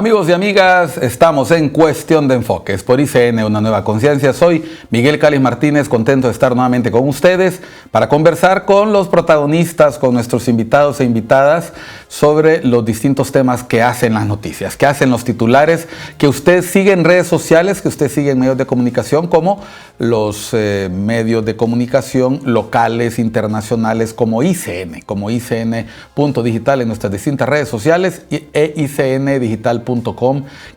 Amigos y amigas, estamos en Cuestión de Enfoques por ICN, una nueva conciencia. Soy Miguel Cáliz Martínez, contento de estar nuevamente con ustedes para conversar con los protagonistas, con nuestros invitados e invitadas sobre los distintos temas que hacen las noticias, que hacen los titulares, que usted sigue en redes sociales, que usted sigue en medios de comunicación como los medios de comunicación locales, internacionales, como ICN.digital en nuestras distintas redes sociales e ICNdigital.com,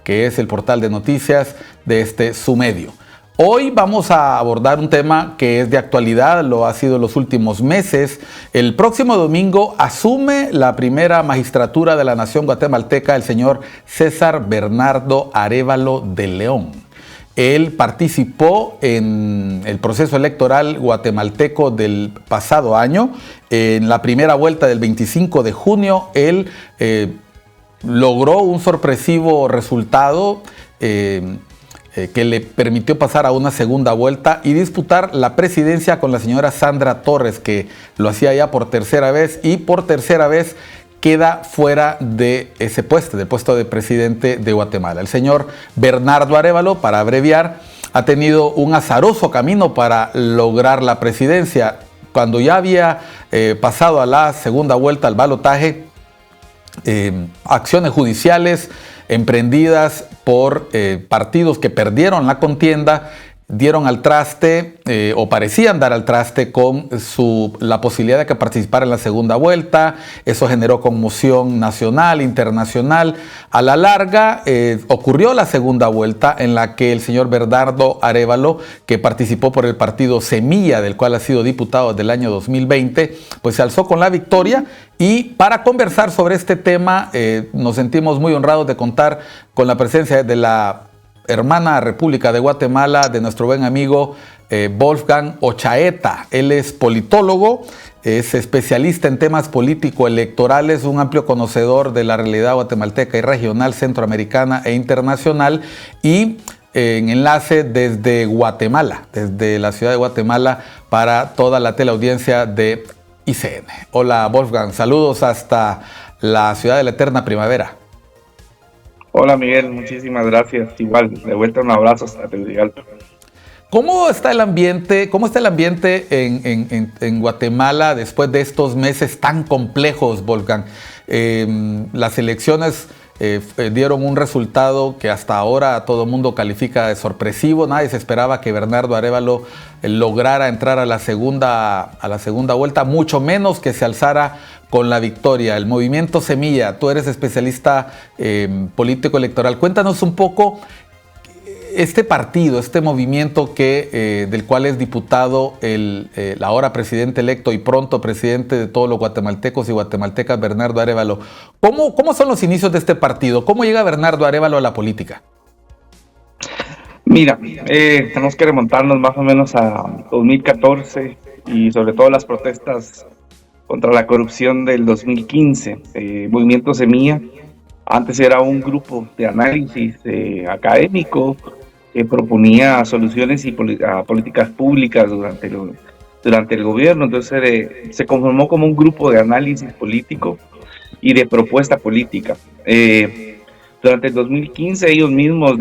que es el portal de noticias de su medio. Hoy vamos a abordar un tema que es de actualidad, lo ha sido en los últimos meses. El próximo domingo asume la primera magistratura de la nación guatemalteca el señor César Bernardo Arévalo de León. Él participó en el proceso electoral guatemalteco del pasado año. En la primera vuelta del 25 de junio, él logró un sorpresivo resultado que le permitió pasar a una segunda vuelta y disputar la presidencia con la señora Sandra Torres, que lo hacía ya por tercera vez, y por tercera vez queda fuera de ese puesto, del puesto de presidente de Guatemala. El señor Bernardo Arévalo, para abreviar, ha tenido un azaroso camino para lograr la presidencia. Cuando ya había pasado a la segunda vuelta al balotaje, acciones judiciales emprendidas por partidos que perdieron la contienda, dieron al traste o parecían dar al traste con la posibilidad de que participara en la segunda vuelta. Eso generó conmoción nacional, internacional. A la larga ocurrió la segunda vuelta en la que el señor Bernardo Arévalo, que participó por el partido Semilla, del cual ha sido diputado desde el año 2020, pues se alzó con la victoria. Y para conversar sobre este tema nos sentimos muy honrados de contar con la presencia de la hermana República de Guatemala, de nuestro buen amigo Wolfgang Ochaeta. Él es politólogo, es especialista en temas político-electorales, un amplio conocedor de la realidad guatemalteca y regional, centroamericana e internacional, y en enlace desde Guatemala, desde la ciudad de Guatemala, para toda la teleaudiencia de ICN. Hola Wolfgang, saludos hasta la ciudad de la eterna primavera. Hola Miguel, muchísimas gracias. Igual, de vuelta un abrazo hasta Tegucigalpa. ¿Cómo está el ambiente en Guatemala después de estos meses tan complejos, Wolfgang? Las elecciones dieron un resultado que hasta ahora todo el mundo califica de sorpresivo. Nadie se esperaba que Bernardo Arévalo lograra entrar a la segunda vuelta, mucho menos que se alzara con la victoria. El movimiento Semilla, tú eres especialista político electoral. Cuéntanos un poco este partido, este movimiento del cual es diputado el ahora presidente electo y pronto presidente de todos los guatemaltecos y guatemaltecas, Bernardo Arévalo. ¿Cómo son los inicios de este partido? ¿Cómo llega Bernardo Arévalo a la política? Mira, tenemos que remontarnos más o menos a 2014 y sobre todo las protestas contra la corrupción del 2015. Movimiento Semilla antes era un grupo de análisis académico que proponía soluciones y políticas públicas durante el gobierno. Entonces se conformó como un grupo de análisis político y de propuesta política. Durante el 2015 ellos mismos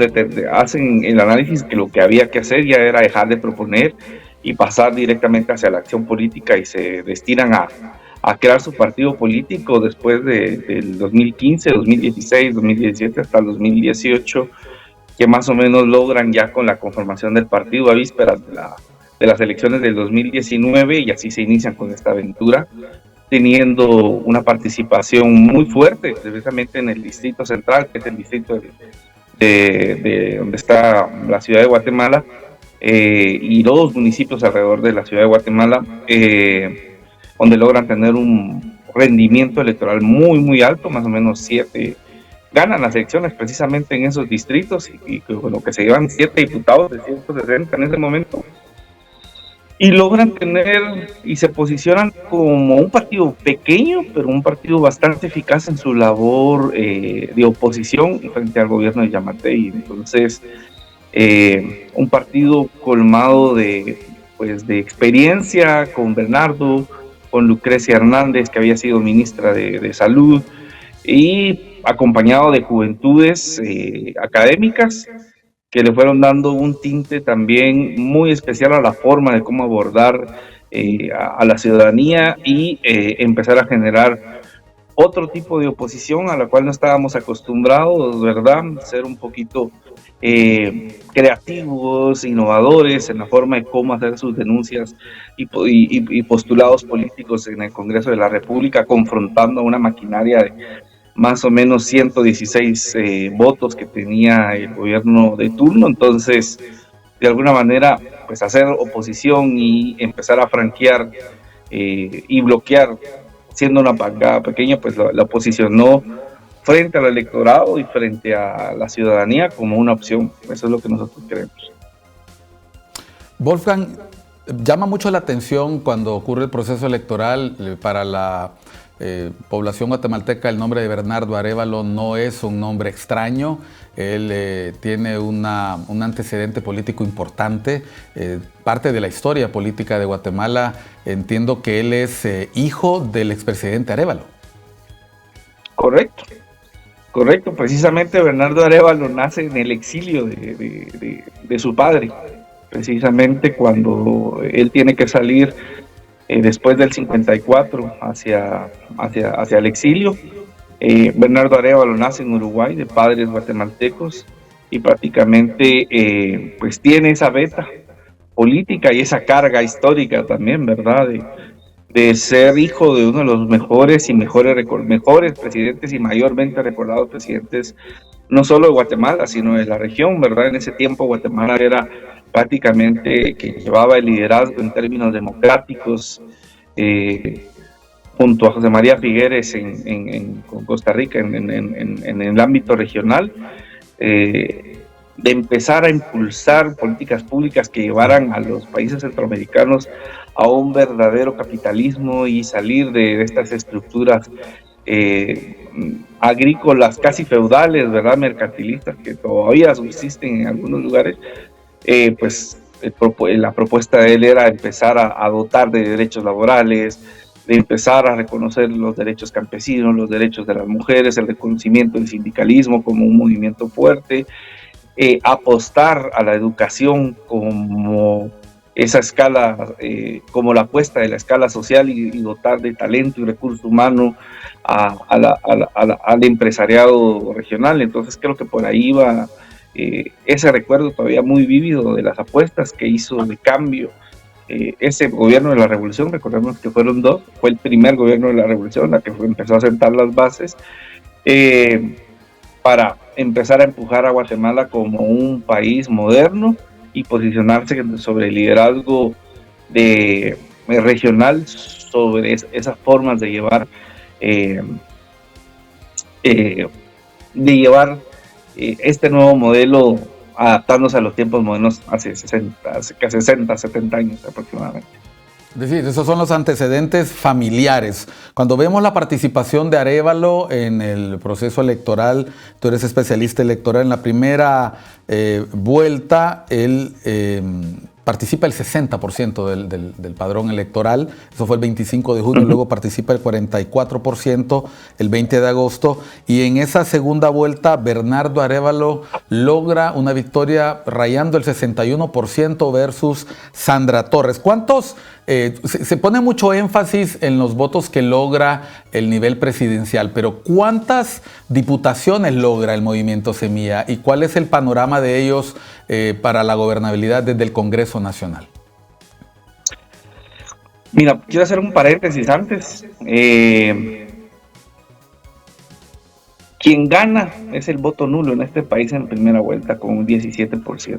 hacen el análisis que lo que había que hacer ya era dejar de proponer y pasar directamente hacia la acción política, y se destinan a crear su partido político después del 2015, 2016, 2017 hasta el 2018, que más o menos logran ya con la conformación del partido a vísperas de las elecciones del 2019, y así se inician con esta aventura, teniendo una participación muy fuerte, precisamente en el Distrito Central, que es el distrito de donde está la ciudad de Guatemala, y los municipios alrededor de la ciudad de Guatemala, donde logran tener un rendimiento electoral muy, muy alto, más o menos 7. Ganan las elecciones precisamente en esos distritos, y con lo que se llevan 7 diputados de 160 en ese momento. Y logran tener y se posicionan como un partido pequeño, pero un partido bastante eficaz en su labor de oposición frente al gobierno de Yamatei. Entonces, un partido colmado de experiencia, con Bernardo, con Lucrecia Hernández, que había sido ministra de Salud, y acompañado de juventudes académicas que le fueron dando un tinte también muy especial a la forma de cómo abordar a la ciudadanía y empezar a generar otro tipo de oposición a la cual no estábamos acostumbrados, ¿verdad? Ser un poquito creativos, innovadores en la forma de cómo hacer sus denuncias y postulados políticos en el Congreso de la República, confrontando a una maquinaria de más o menos 116 votos que tenía el gobierno de turno. Entonces, de alguna manera, pues hacer oposición y empezar a franquear y bloquear, siendo una bancada pequeña, pues la posicionó frente al electorado y frente a la ciudadanía como una opción. Eso es lo que nosotros queremos. Wolfgang, llama mucho la atención cuando ocurre el proceso electoral para la población guatemalteca. El nombre de Bernardo Arévalo no es un nombre extraño. Él tiene un antecedente político importante, parte de la historia política de Guatemala. Entiendo que él es hijo del expresidente Arévalo. Correcto. Precisamente Bernardo Arévalo nace en el exilio de su padre. Precisamente cuando él tiene que salir después del 54 hacia el exilio. Bernardo Arévalo nace en Uruguay de padres guatemaltecos y prácticamente pues tiene esa beta política y esa carga histórica también, ¿verdad? De ser hijo de uno de los mejores presidentes y mayormente recordados presidentes, no solo de Guatemala, sino de la región, ¿verdad? En ese tiempo Guatemala era prácticamente que llevaba el liderazgo en términos democráticos, junto a José María Figueres en Costa Rica, en el ámbito regional, de empezar a impulsar políticas públicas que llevaran a los países centroamericanos a un verdadero capitalismo y salir de estas estructuras agrícolas casi feudales, ¿verdad? Mercantilistas, que todavía subsisten en algunos lugares. Pues la propuesta de él era empezar a dotar de derechos laborales, de empezar a reconocer los derechos campesinos, los derechos de las mujeres, el reconocimiento del sindicalismo como un movimiento fuerte, apostar a la educación como esa escala, como la apuesta de la escala social y dotar de talento y recurso humano al empresariado regional. Entonces creo que por ahí va ese recuerdo todavía muy vívido de las apuestas que hizo de cambio ese gobierno de la revolución. Recordemos que fueron dos, fue el primer gobierno de la revolución la que empezó a sentar las bases para empezar a empujar a Guatemala como un país moderno y posicionarse sobre el liderazgo regional sobre esas formas de llevar este nuevo modelo, adaptándose a los tiempos modernos hace 60, 70 años aproximadamente. Es decir, esos son los antecedentes familiares. Cuando vemos la participación de Arévalo en el proceso electoral, tú eres especialista electoral, en la primera vuelta, él participa el 60% del padrón electoral, eso fue el 25 de junio, luego participa el 44% el 20 de agosto, y en esa segunda vuelta Bernardo Arévalo logra una victoria rayando el 61% versus Sandra Torres. ¿Cuántos? Se pone mucho énfasis en los votos que logra el nivel presidencial, pero ¿cuántas diputaciones logra el Movimiento Semilla y cuál es el panorama de ellos para la gobernabilidad desde el Congreso Nacional? Mira, quiero hacer un paréntesis antes. Quien gana es el voto nulo en este país en primera vuelta con un 17%.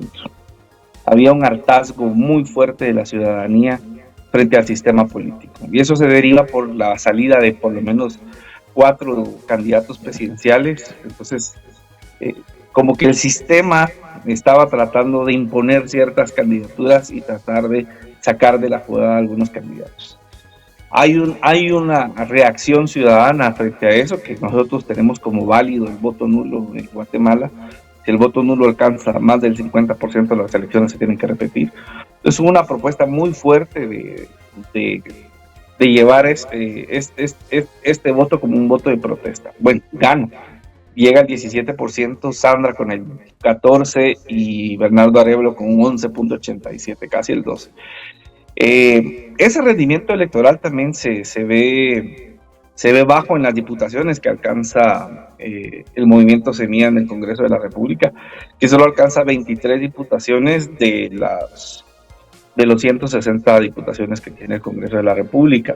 Había un hartazgo muy fuerte de la ciudadanía frente al sistema político. Y eso se deriva por la salida de por lo menos 4 candidatos presidenciales. Entonces, como que el sistema estaba tratando de imponer ciertas candidaturas y tratar de sacar de la jugada a algunos candidatos. Hay una reacción ciudadana frente a eso, que nosotros tenemos como válido el voto nulo en Guatemala. Si el voto nulo alcanza más del 50% de las elecciones, se tienen que repetir. Entonces hubo una propuesta muy fuerte de llevar este voto como un voto de protesta. Bueno, gano. llega al 17%, Sandra con el 14% y Bernardo Arévalo con un 11.87%, casi el 12%. Ese rendimiento electoral también se ve bajo en las diputaciones que alcanza el movimiento Semilla en el Congreso de la República, que solo alcanza 23 diputaciones de los 160 diputaciones que tiene el Congreso de la República.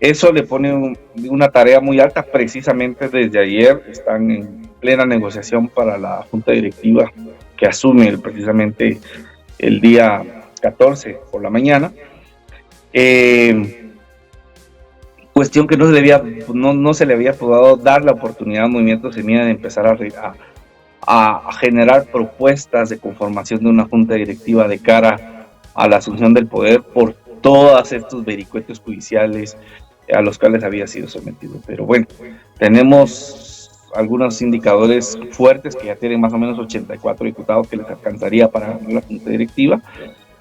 Eso le pone una tarea muy alta. Precisamente desde ayer están en plena negociación para la junta directiva que asume precisamente el día 14 por la mañana. Cuestión que no se le había podido dar la oportunidad al movimiento Semilla de empezar a generar propuestas de conformación de una junta directiva de cara a la asunción del poder por todos estos vericuetos judiciales a los cuales había sido sometido. Pero bueno, tenemos algunos indicadores fuertes que ya tienen más o menos 84 diputados que les alcanzaría para ganar la junta directiva.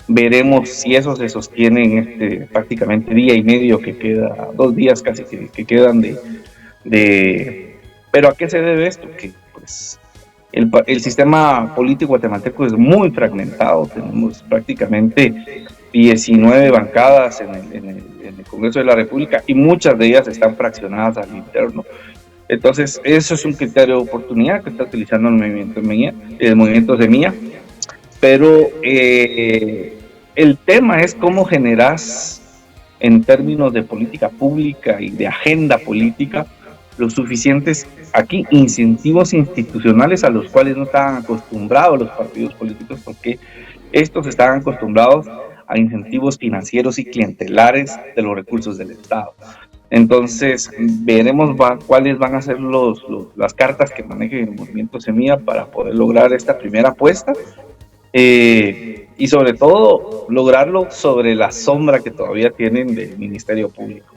Veremos si eso se sostiene en prácticamente día y medio que queda, 2 días casi que quedan Pero ¿a qué se debe esto? Que pues el sistema político guatemalteco es muy fragmentado. Tenemos prácticamente 19 bancadas en el Congreso de la República y muchas de ellas están fraccionadas al interno. Entonces, eso es un criterio de oportunidad que está utilizando el movimiento Semilla. Pero el tema es cómo generas, en términos de política pública y de agenda política, los suficientes aquí incentivos institucionales a los cuales no estaban acostumbrados los partidos políticos, porque estos estaban acostumbrados a incentivos financieros y clientelares de los recursos del Estado. Entonces, veremos cuáles van a ser las cartas que maneje el movimiento Semilla para poder lograr esta primera apuesta. Y sobre todo lograrlo sobre la sombra que todavía tienen del Ministerio Público.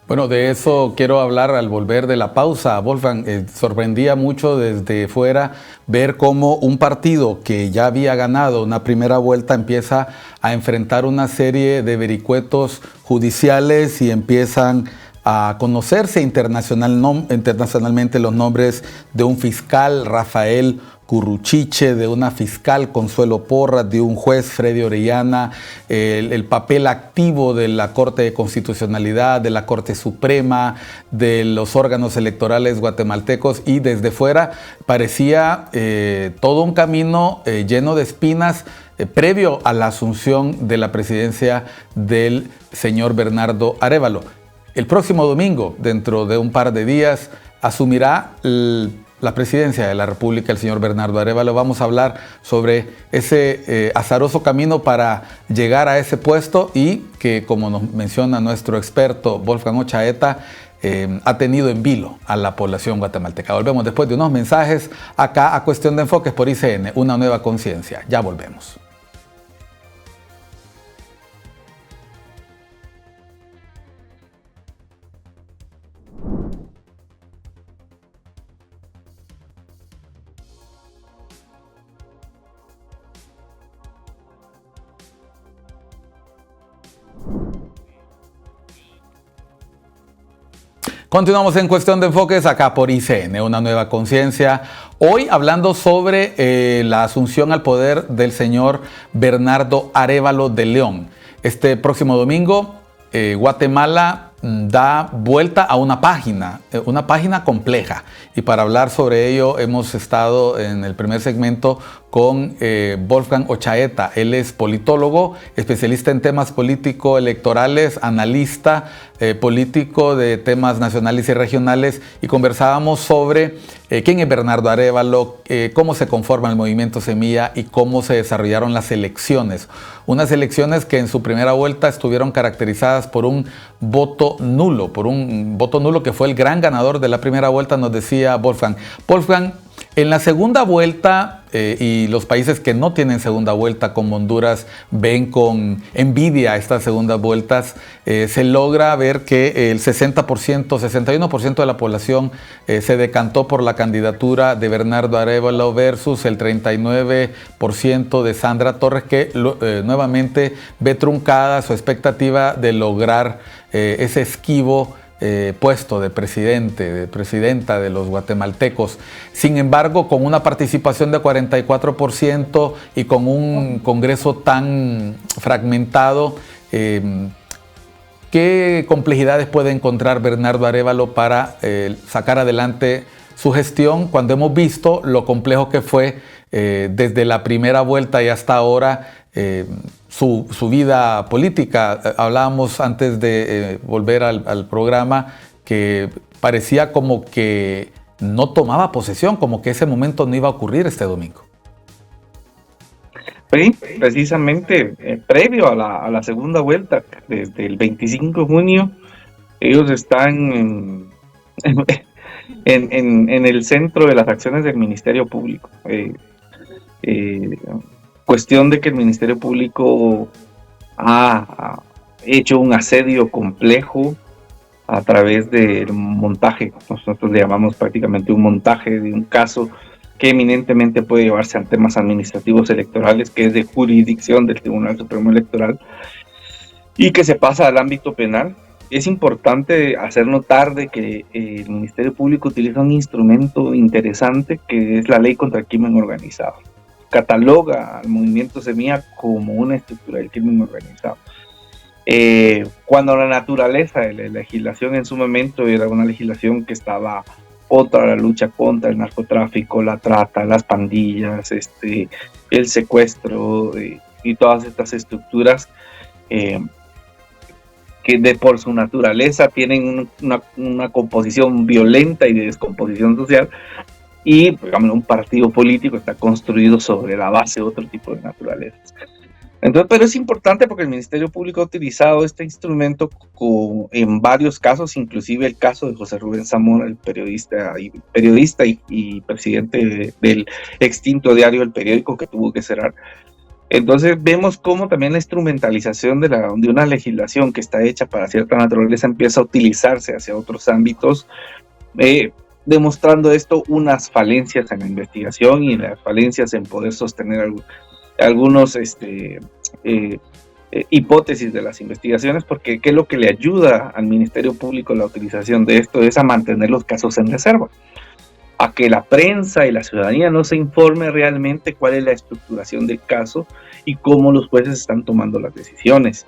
Bueno, de eso quiero hablar al volver de la pausa. Wolfgang, sorprendía mucho desde fuera ver cómo un partido que ya había ganado una primera vuelta empieza a enfrentar una serie de vericuetos judiciales y empiezan a conocerse internacionalmente los nombres de un fiscal, Rafael Curruchiche, de una fiscal, Consuelo Porras, de un juez, Freddy Orellana, el papel activo de la Corte de Constitucionalidad, de la Corte Suprema, de los órganos electorales guatemaltecos, y desde fuera parecía todo un camino lleno de espinas previo a la asunción de la presidencia del señor Bernardo Arévalo. El próximo domingo, dentro de un par de días, asumirá la presidencia de la República el señor Bernardo Arévalo. Vamos a hablar sobre ese azaroso camino para llegar a ese puesto y que, como nos menciona nuestro experto Wolfgang Ochaeta, ha tenido en vilo a la población guatemalteca. Volvemos después de unos mensajes acá a Cuestión de Enfoques por ICN, una nueva conciencia. Ya volvemos. Continuamos en Cuestión de Enfoques acá por ICN, una nueva conciencia. Hoy hablando sobre la asunción al poder del señor Bernardo Arévalo de León. Este próximo domingo, Guatemala da vuelta a una página compleja. Y para hablar sobre ello hemos estado en el primer segmento con Wolfgang Ochaeta. Él es politólogo, especialista en temas político-electorales, analista político de temas nacionales y regionales, y conversábamos sobre quién es Bernardo Arévalo, cómo se conforma el movimiento Semilla y cómo se desarrollaron las elecciones. Unas elecciones que en su primera vuelta estuvieron caracterizadas por un voto nulo, que fue el gran ganador de la primera vuelta, nos decía Wolfgang. Wolfgang, en la segunda vuelta, y los países que no tienen segunda vuelta, como Honduras, ven con envidia estas segundas vueltas, se logra ver que el 61% de la población se decantó por la candidatura de Bernardo Arévalo versus el 39% de Sandra Torres, que nuevamente ve truncada su expectativa de lograr ese esquivo puesto de presidente, de presidenta de los guatemaltecos. Sin embargo, con una participación de 44% y con un Congreso tan fragmentado, ¿qué complejidades puede encontrar Bernardo Arévalo para sacar adelante su gestión cuando hemos visto lo complejo que fue desde la primera vuelta y hasta ahora su vida política? Hablábamos antes de volver al programa que parecía como que no tomaba posesión, como que ese momento no iba a ocurrir este domingo. Sí, precisamente previo a la segunda vuelta, desde el 25 de junio, ellos están en el centro de las acciones del Ministerio Público. Cuestión de que el Ministerio Público ha hecho un asedio complejo a través del montaje, nosotros le llamamos prácticamente un montaje de un caso que eminentemente puede llevarse a temas administrativos electorales, que es de jurisdicción del Tribunal Supremo Electoral, y que se pasa al ámbito penal. Es importante hacer notar de que el Ministerio Público utiliza un instrumento interesante que es la Ley contra el Crimen Organizado. Cataloga al movimiento Semilla como una estructura del crimen organizado. Cuando la naturaleza de la legislación en su momento era una legislación que estaba contra la lucha contra el narcotráfico, la trata, las pandillas, el secuestro y todas estas estructuras que por su naturaleza tienen una composición violenta y de descomposición social, y digamos, un partido político está construido sobre la base de otro tipo de naturalezas. Entonces, pero es importante porque el Ministerio Público ha utilizado este instrumento en varios casos, inclusive el caso de José Rubén Zamora, el periodista y presidente del extinto diario El Periódico, que tuvo que cerrar. Entonces vemos cómo también la instrumentalización de una legislación que está hecha para cierta naturaleza empieza a utilizarse hacia otros ámbitos, demostrando esto unas falencias en la investigación y las falencias en poder sostener algunos hipótesis de las investigaciones, porque ¿qué es lo que le ayuda al Ministerio Público la utilización de esto? Es a mantener los casos en reserva, a que la prensa y la ciudadanía no se informe realmente cuál es la estructuración del caso y cómo los jueces están tomando las decisiones.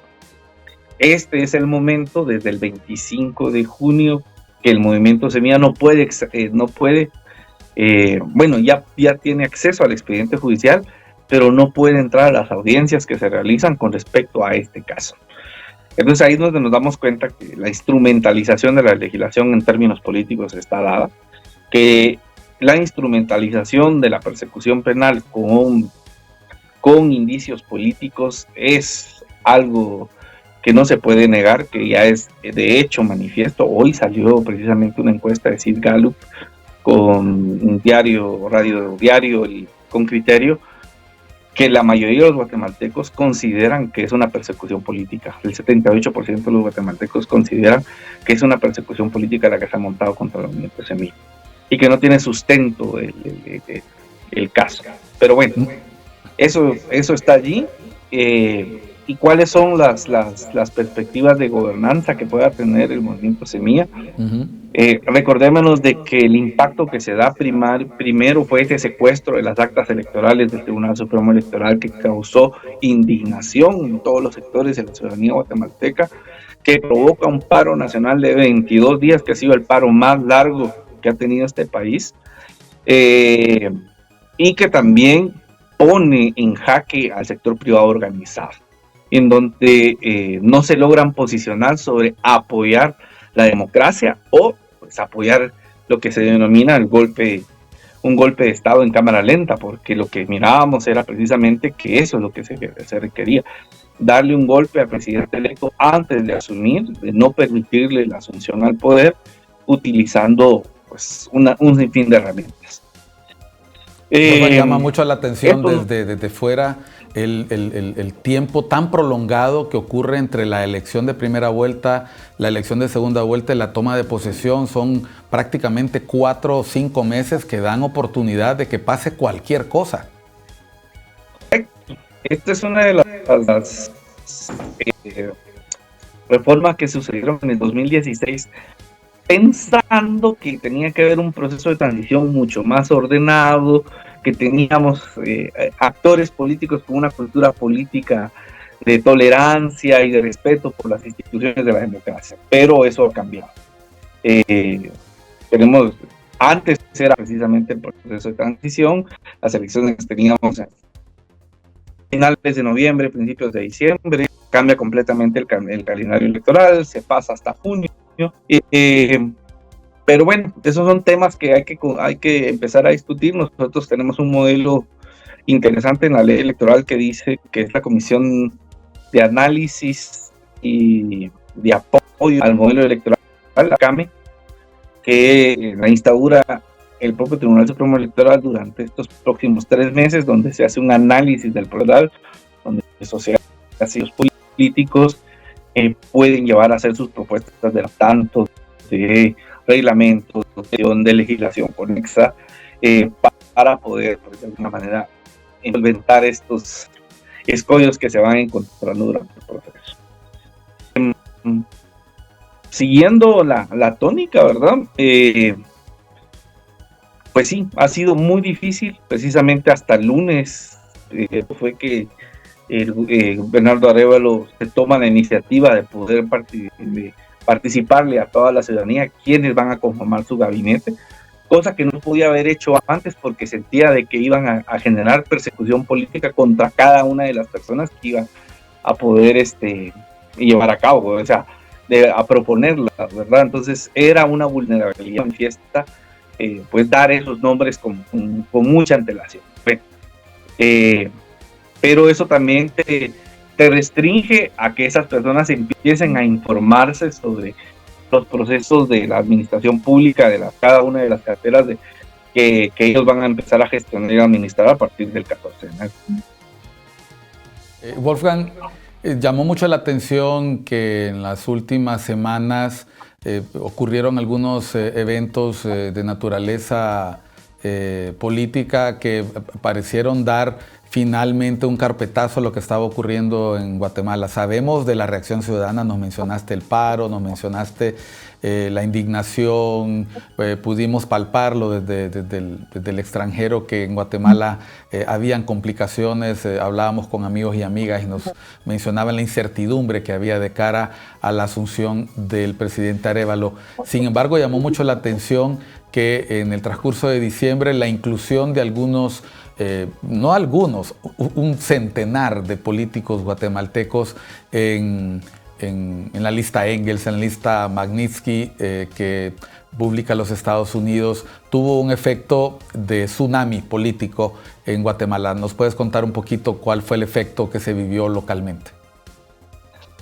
Este es el momento, desde el 25 de junio, que el movimiento Semilla ya tiene acceso al expediente judicial, pero no puede entrar a las audiencias que se realizan con respecto a este caso. Entonces ahí es donde nos damos cuenta que la instrumentalización de la legislación en términos políticos está dada, que la instrumentalización de la persecución penal con indicios políticos es algo que no se puede negar, que ya es de hecho manifiesto. Hoy salió precisamente una encuesta de Sid Gallup con un radio diario y con criterio, que la mayoría de los guatemaltecos consideran que es una persecución política. El 78% de los guatemaltecos consideran que es una persecución política la que se ha montado contra el movimiento Semilla y que no tiene sustento el caso. Pero bueno, eso está allí. ¿Y cuáles son las perspectivas de gobernanza que pueda tener el movimiento Semilla? Recordémonos de que el impacto que se da primero fue ese secuestro de las actas electorales del Tribunal Supremo Electoral, que causó indignación en todos los sectores de la ciudadanía guatemalteca, que provoca un paro nacional de 22 días, que ha sido el paro más largo que ha tenido este país, y que también pone en jaque al sector privado organizado, en donde no se logran posicionar sobre apoyar la democracia o pues, apoyar lo que se denomina un golpe de Estado en cámara lenta, porque lo que mirábamos era precisamente que eso es lo que se requería, darle un golpe al presidente electo antes de asumir, de no permitirle la asunción al poder, utilizando pues, un sinfín de herramientas. Eso llama mucho la atención desde fuera el tiempo tan prolongado que ocurre entre la elección de primera vuelta, la elección de segunda vuelta y la toma de posesión. Son prácticamente 4 o 5 meses que dan oportunidad de que pase cualquier cosa. Esta es una de las reformas que sucedieron en el 2016 pensando que tenía que haber un proceso de transición mucho más ordenado, que teníamos actores políticos con una cultura política de tolerancia y de respeto por las instituciones de la democracia, pero eso ha cambiado. Antes era precisamente el proceso de transición, las elecciones que teníamos a finales de noviembre, principios de diciembre, cambia completamente el calendario electoral, se pasa hasta junio, pero bueno, esos son temas que hay que empezar a discutir. Nosotros tenemos un modelo interesante en la ley electoral que dice que es la Comisión de Análisis y de Apoyo al Modelo Electoral, la CAME, que la instaura el propio Tribunal Supremo Electoral durante estos próximos 3 meses, donde se hace un análisis del proceso, donde sociedades y los políticos pueden llevar a hacer sus propuestas de tanto de reglamentos, de legislación conexa, para poder, pues, de alguna manera, solventar estos escollos que se van encontrando durante el proceso. Siguiendo la tónica, ¿verdad? Pues sí, ha sido muy difícil, precisamente hasta el lunes fue que Bernardo Arévalo se toma la iniciativa de poder participarle a toda la ciudadanía quienes van a conformar su gabinete, cosa que no podía haber hecho antes porque sentía de que iban a generar persecución política contra cada una de las personas que iban a poder llevar a cabo, o sea, a proponerla, ¿verdad? Entonces era una vulnerabilidad manifiesta, pues dar esos nombres con mucha antelación. Pero eso también te restringe a que esas personas empiecen a informarse sobre los procesos de la administración pública de cada una de las carteras que ellos van a empezar a gestionar y administrar a partir del 14 de enero. Wolfgang, llamó mucho la atención que en las últimas semanas ocurrieron algunos eventos de naturaleza política que parecieron dar finalmente un carpetazo a lo que estaba ocurriendo en Guatemala. Sabemos de la reacción ciudadana, nos mencionaste el paro, nos mencionaste la indignación, pudimos palparlo desde el extranjero, que en Guatemala habían complicaciones, hablábamos con amigos y amigas y nos mencionaban la incertidumbre que había de cara a la asunción del presidente Arévalo. Sin embargo, llamó mucho la atención que en el transcurso de diciembre la inclusión de algunos, no algunos, un centenar de políticos guatemaltecos en la lista Engels, en la lista Magnitsky, que publica los Estados Unidos, tuvo un efecto de tsunami político en Guatemala. ¿Nos puedes contar un poquito cuál fue el efecto que se vivió localmente?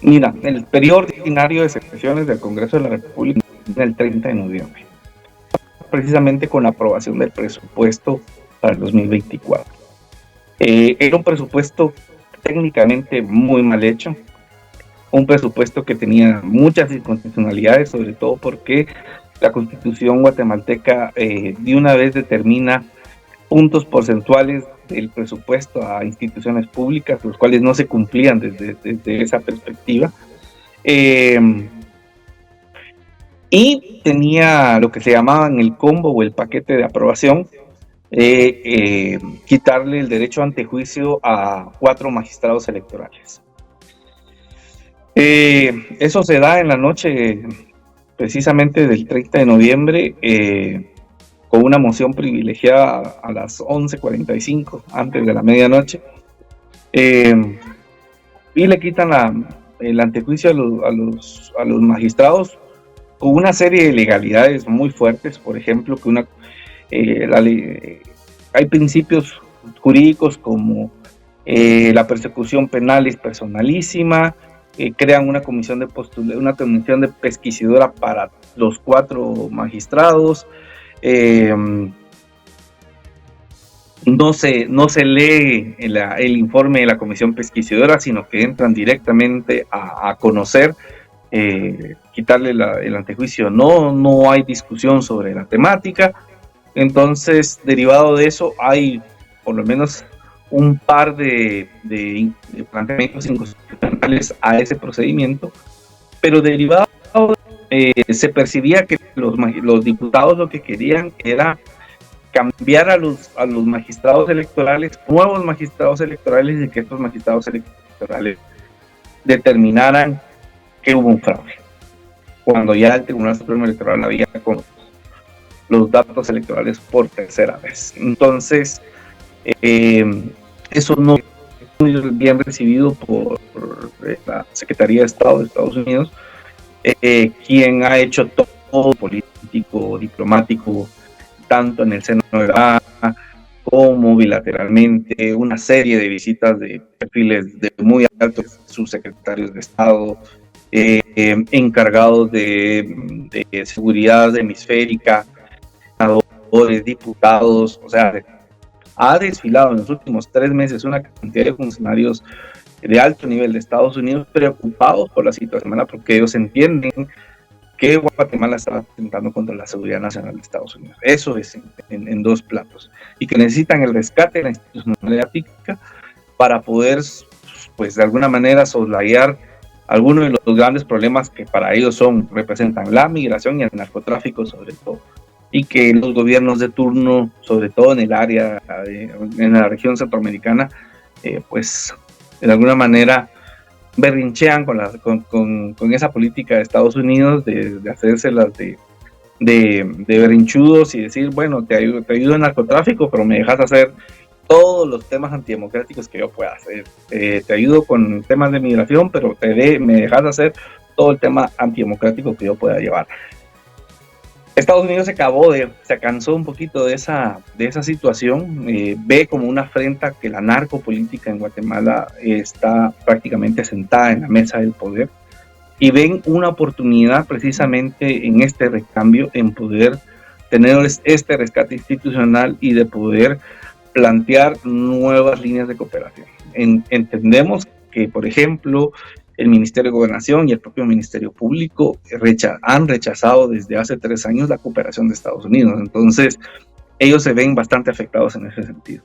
Mira, el periodo ordinario de sesiones del Congreso de la República el 30 de noviembre, precisamente con la aprobación del presupuesto para el 2024. Era un presupuesto técnicamente muy mal hecho, un presupuesto que tenía muchas inconstitucionalidades, sobre todo porque la Constitución guatemalteca de una vez determina puntos porcentuales del presupuesto a instituciones públicas, los cuales no se cumplían desde esa perspectiva. Y tenía lo que se llamaba en el combo o el paquete de aprobación, quitarle el derecho a antejuicio a 4 magistrados electorales. Eso se da en la noche precisamente del 30 de noviembre, con una moción privilegiada a las 11:45, antes de la medianoche, y le quitan el antejuicio a los magistrados con una serie de ilegalidades muy fuertes. Por ejemplo, que hay principios jurídicos como la persecución penal es personalísima, crean una comisión de pesquisidora para los 4 magistrados, no se lee el informe de la comisión pesquisidora, sino que entran directamente a conocer, quitarle el antejuicio. No hay discusión sobre la temática. Entonces, derivado de eso, hay por lo menos un par de planteamientos inconstitucionales a ese procedimiento, pero derivado se percibía que los diputados lo que querían era cambiar a los magistrados electorales, nuevos magistrados electorales, y que estos magistrados electorales determinaran que hubo un fraude, cuando ya el Tribunal Supremo Electoral había con los datos electorales por tercera vez. Entonces, eso no es muy bien recibido por la Secretaría de Estado de Estados Unidos, quien ha hecho todo político, diplomático, tanto en el seno de la OEA como bilateralmente, una serie de visitas de perfiles de muy altos subsecretarios de Estado, encargados de seguridad hemisférica, senadores, diputados, o sea, ha desfilado en los últimos 3 meses una cantidad de funcionarios de alto nivel de Estados Unidos preocupados por la situación, porque ellos entienden que Guatemala está atentando contra la seguridad nacional de Estados Unidos. Eso es en 2 platos. Y que necesitan el rescate de la institucionalidad típica para poder, pues, de alguna manera soslayar algunos de los grandes problemas que para ellos representan la migración y el narcotráfico sobre todo. Y que los gobiernos de turno, sobre todo en el área, en la región centroamericana, pues, de alguna manera berrinchean con esa política de Estados Unidos de hacérselas de berrinchudos y decir, bueno, te ayudo en narcotráfico, pero me dejas hacer todos los temas antidemocráticos que yo pueda hacer. Te ayudo con temas de migración, pero me dejas hacer todo el tema antidemocrático que yo pueda llevar. Estados Unidos se cansó un poquito de esa situación, ve como una afrenta que la narcopolítica en Guatemala está prácticamente sentada en la mesa del poder, y ven una oportunidad precisamente en este recambio, en poder tener este rescate institucional y de poder plantear nuevas líneas de cooperación. Entendemos que, por ejemplo, el Ministerio de Gobernación y el propio Ministerio Público han rechazado desde hace 3 años la cooperación de Estados Unidos. Entonces, ellos se ven bastante afectados en ese sentido.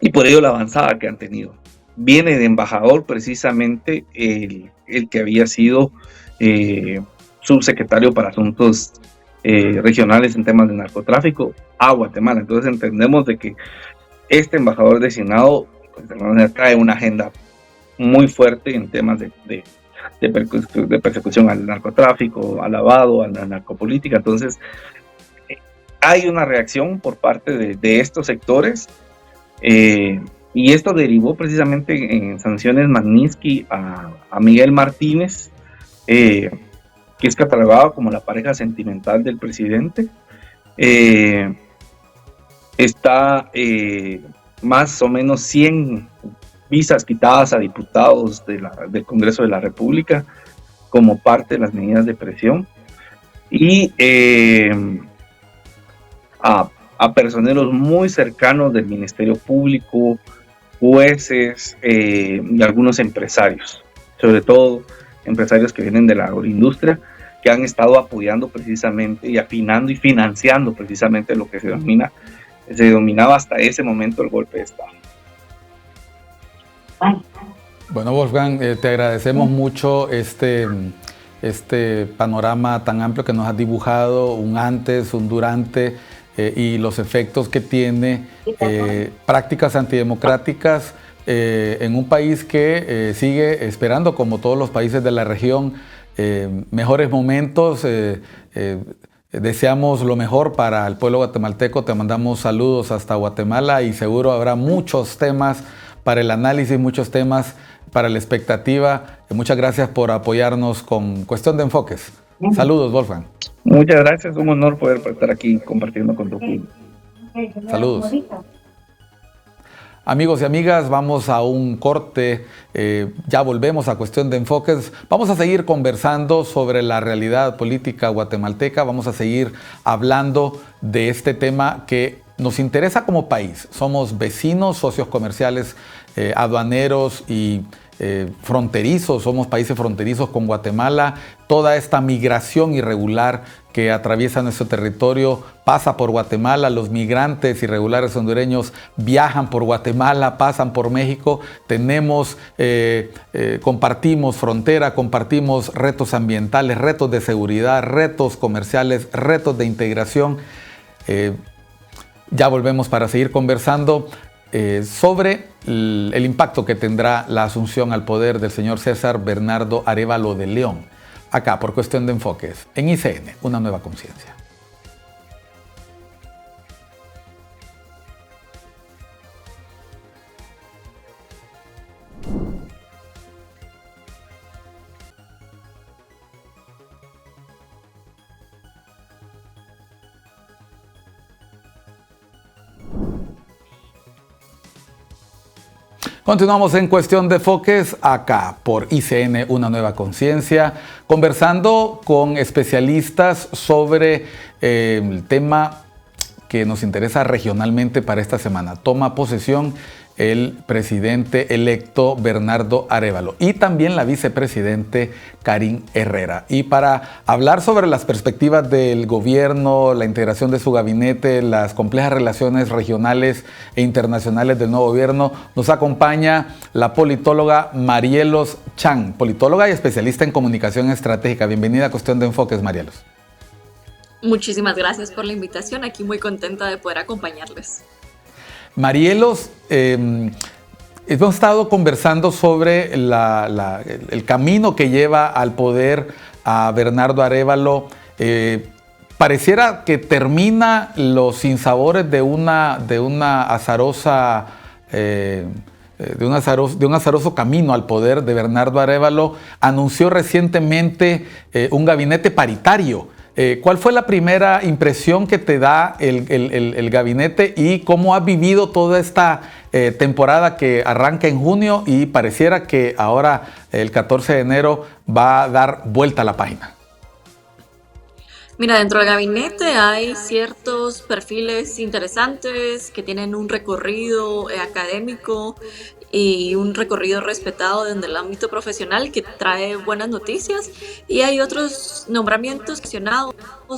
Y por ello la avanzada que han tenido. Viene de embajador precisamente el que había sido subsecretario para Asuntos Regionales en temas de narcotráfico a Guatemala. Entonces entendemos de que este embajador designado, pues, de alguna manera trae una agenda muy fuerte en temas de persecución al narcotráfico, al lavado, a la narcopolítica. Entonces hay una reacción por parte de estos sectores, y esto derivó precisamente en sanciones Magnitsky a Miguel Martínez, que es catalogado como la pareja sentimental del presidente. Está más o menos 100 visas quitadas a diputados del Congreso de la República como parte de las medidas de presión, y a personeros muy cercanos del Ministerio Público, jueces, y algunos empresarios, sobre todo empresarios que vienen de la agroindustria, que han estado apoyando precisamente y afinando y financiando precisamente lo que se denominaba hasta ese momento el golpe de Estado. Bueno, Wolfgang, te agradecemos mucho este panorama tan amplio que nos has dibujado, un antes, un durante, y los efectos que tiene prácticas antidemocráticas en un país que sigue esperando, como todos los países de la región, mejores momentos. Deseamos lo mejor para el pueblo guatemalteco. Te mandamos saludos hasta Guatemala, y seguro habrá muchos temas para el análisis, muchos temas para la expectativa. Muchas gracias por apoyarnos con Cuestión de Enfoques. Saludos, Wolfgang. Muchas gracias, un honor poder estar aquí compartiendo con tu público. Saludos. Amigos y amigas, vamos a un corte, ya volvemos a Cuestión de Enfoques. Vamos a seguir conversando sobre la realidad política guatemalteca, vamos a seguir hablando de este tema que nos interesa como país. Somos vecinos, socios comerciales, aduaneros y fronterizos, somos países fronterizos con Guatemala. Toda esta migración irregular que atraviesa nuestro territorio pasa por Guatemala. Los migrantes irregulares hondureños viajan por Guatemala, pasan por México. Compartimos frontera, compartimos retos ambientales, retos de seguridad, retos comerciales, retos de integración. Ya volvemos para seguir conversando sobre el impacto que tendrá la asunción al poder del señor César Bernardo Arévalo de León, acá por Cuestión de Enfoques, en ICN, Una Nueva Conciencia. Continuamos en Cuestión de Enfoques acá por ICN Una Nueva Conciencia, conversando con especialistas sobre el tema que nos interesa regionalmente para esta semana. Toma posesión el presidente electo Bernardo Arévalo y también la vicepresidente Karin Herrera. Y para hablar sobre las perspectivas del gobierno, la integración de su gabinete, las complejas relaciones regionales e internacionales del nuevo gobierno, nos acompaña la politóloga Marielos Chan, politóloga y especialista en comunicación estratégica. Bienvenida a Cuestión de Enfoques, Marielos. Muchísimas gracias por la invitación. Aquí muy contenta de poder acompañarles. Marielos, hemos estado conversando sobre el camino que lleva al poder a Bernardo Arévalo. Pareciera que termina los sinsabores de un azaroso camino al poder de Bernardo Arévalo. Anunció recientemente un gabinete paritario. ¿Cuál fue la primera impresión que te da el gabinete y cómo has vivido toda esta temporada que arranca en junio y pareciera que ahora el 14 de enero va a dar vuelta a la página? Mira, dentro del gabinete hay ciertos perfiles interesantes que tienen un recorrido académico y un recorrido respetado en el ámbito profesional que trae buenas noticias, y hay otros nombramientos accionados.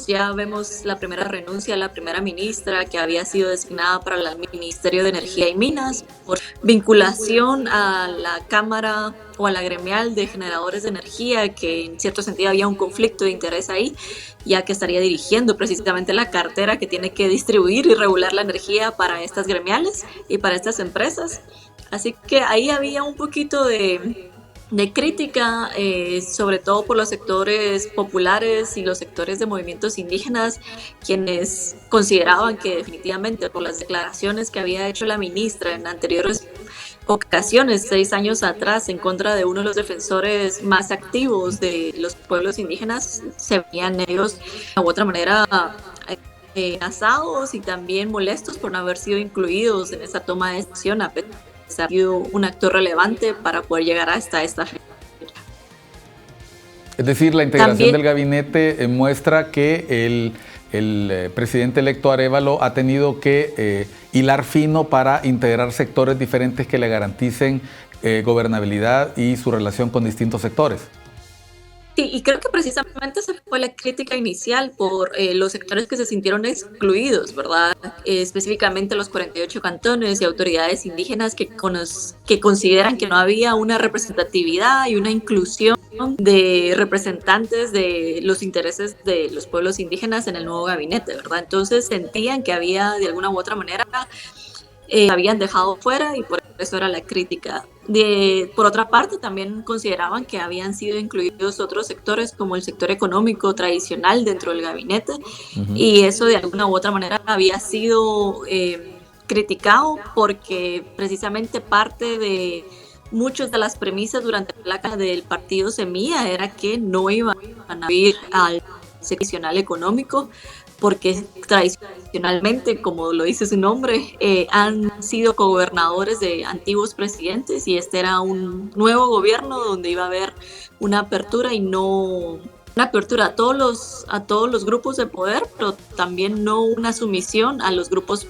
Ya vemos la primera renuncia de la primera ministra, que había sido designada para el Ministerio de Energía y Minas por vinculación a la Cámara o a la gremial de generadores de energía, que en cierto sentido había un conflicto de interés ahí, ya que estaría dirigiendo precisamente la cartera que tiene que distribuir y regular la energía para estas gremiales y para estas empresas. Así que ahí había un poquito de crítica, sobre todo por los sectores populares y los sectores de movimientos indígenas, quienes consideraban que definitivamente por las declaraciones que había hecho la ministra en anteriores ocasiones, 6 años atrás, en contra de uno de los defensores más activos de los pueblos indígenas, se veían ellos de otra manera amenazados y también molestos por no haber sido incluidos en esa toma de decisión, a pesar ha sido un actor relevante para poder llegar hasta esta fecha. Es decir, la integración del gabinete muestra que el presidente electo Arévalo ha tenido que hilar fino para integrar sectores diferentes que le garanticen gobernabilidad y su relación con distintos sectores. Sí, y creo que precisamente esa fue la crítica inicial por los sectores que se sintieron excluidos, ¿verdad? Específicamente los 48 cantones y autoridades indígenas que consideran que no había una representatividad y una inclusión de representantes de los intereses de los pueblos indígenas en el nuevo gabinete, ¿verdad? Entonces sentían que había de alguna u otra manera habían dejado fuera, y por eso era la crítica. Por otra parte, también consideraban que habían sido incluidos otros sectores como el sector económico tradicional dentro del gabinete, y eso de alguna u otra manera había sido criticado porque precisamente parte de muchas de las premisas durante la placa del partido Semilla era que no iban a ir al seccional económico, porque tradicionalmente, como lo dice su nombre, han sido cogobernadores de antiguos presidentes, y este era un nuevo gobierno donde iba a haber una apertura, y no una apertura a todos los grupos de poder, pero también no una sumisión a los grupos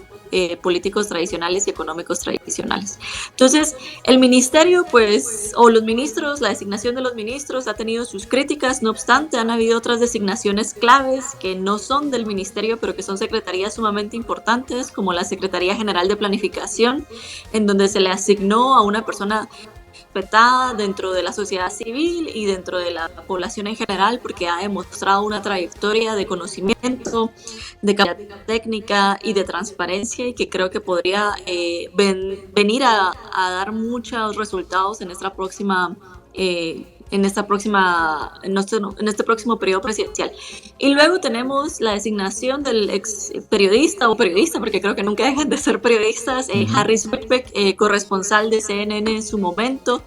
políticos tradicionales y económicos tradicionales. Entonces, el ministerio, pues, o los ministros, la designación de los ministros ha tenido sus críticas, no obstante, han habido otras designaciones claves que no son del ministerio, pero que son secretarías sumamente importantes, como la Secretaría General de Planificación, en donde se le asignó a una persona respetada dentro de la sociedad civil y dentro de la población en general, porque ha demostrado una trayectoria de conocimiento, de calidad técnica y de transparencia, y que creo que podría venir a dar muchos resultados en esta próxima en este próximo periodo presidencial. Y luego tenemos la designación del ex periodista o periodista, porque creo que nunca dejan de ser periodistas, Harris Whitbeck, corresponsal de CNN en su momento,